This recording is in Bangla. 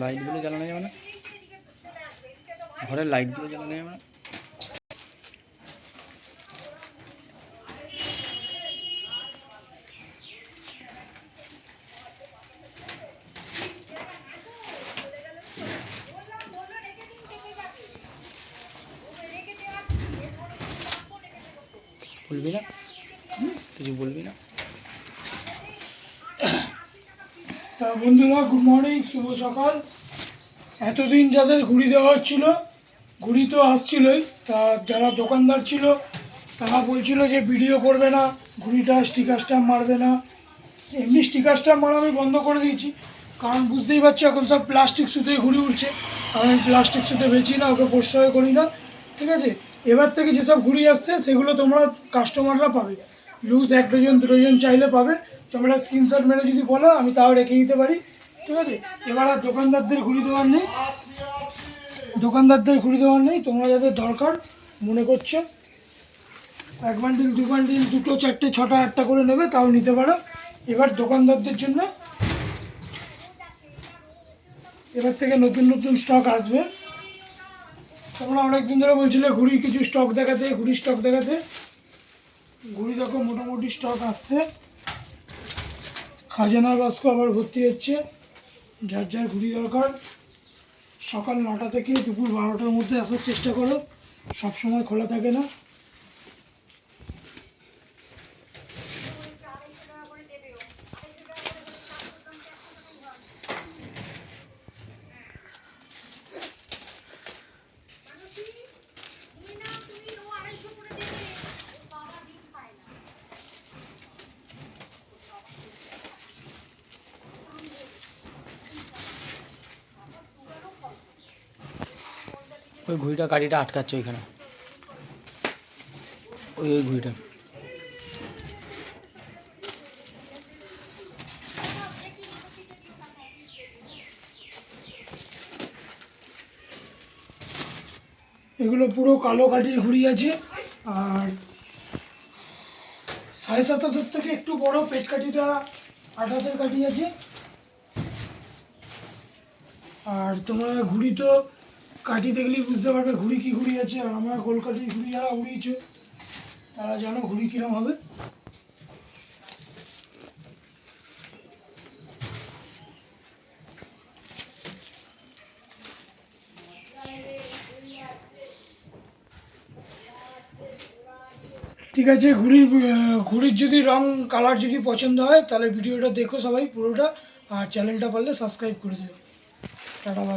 লাইটগুলো জ্বালানো যাবে না? ঘরের লাইটগুলো জ্বালানো যাবে না? বলবি না? কিছু বলবি না? তা বন্ধুরা, গুড মর্নিং, শুভ সকাল। এতদিন যাদের ঘুড়ি দেওয়া হচ্ছিল, ঘুড়ি তো আসছিলই, তা যারা দোকানদার ছিল তারা বলছিল যে ভিডিও করবে না, ঘুড়িটা স্টিকার স্ট্যাম্প মারবে না। এমনি স্টিকার স্ট্যাম্প মারা আমি বন্ধ করে দিয়েছি, কারণ বুঝতেই পারছি এখন সব প্লাস্টিক সুতোয় ঘুড়ি উঠছে। আমি প্লাস্টিক সুতো বেচি না, ওকে প্রশ্রয় করি না, ঠিক আছে। এবার থেকে যেসব ঘুড়ি আসছে সেগুলো তোমরা কাস্টমাররা পাবে, লুজ 1 ডজন 2 ডজন চাইলে পাবে। তোমরা স্ক্রিনশট মেরে যদি বলো আমি তাও রেখে দিতে পারি, ঠিক আছে। এবার আর দোকানদারদের ঘুড়ি দেওয়ার নেই, তোমরা যাদের দরকার মনে করছো 1 বান্ডিল 2 বান্ডিল 2টো 4টে 6টা 8টা করে নেবে তাও নিতে পারো। এবার দোকানদারদের জন্য এবার থেকে নতুন নতুন স্টক আসবে। তোমরা অনেক দিন ধরে বলছিলে ঘুড়ির কিছু স্টক দেখাতে, ঘুড়ি দেখো মোটামুটি স্টক আসছে। খাজানার বাস্ক আবার ভর্তি হচ্ছে। যার যার ঘুড়ি দরকার সকাল 9টা থেকে দুপুর 12টার মধ্যে আসার চেষ্টা করো, সবসময় খোলা থাকে না। ওই ঘুড়িটা গাড়িটা আটকাচ্ছে ওইখানে, ওই ঘুড়িটা। এগুলো পুরো কালো কাঠির ঘুড়ি আছে, আর 27.5 থেকে একটু বড় পেট কাঠিটা 28-এর কাঠি আছে। আর তোমরা ঘুড়ি তো কাঠি দেখলেই বুঝতে পারবে ঘুড়ি কি ঘুড়ি আছে। আর আমরা গোল কাঠির ঘুড়ি যারা উড়িয়েছে তারা জানো ঘুড়ি কীরকম হবে। ঠিক আছে, ঘুড়ির যদি রং কালার যদি পছন্দ হয় তাহলে ভিডিওটা দেখো সবাই পুরোটা, আর চ্যানেলটা পারলে সাবস্ক্রাইব করে দিও। টাটা।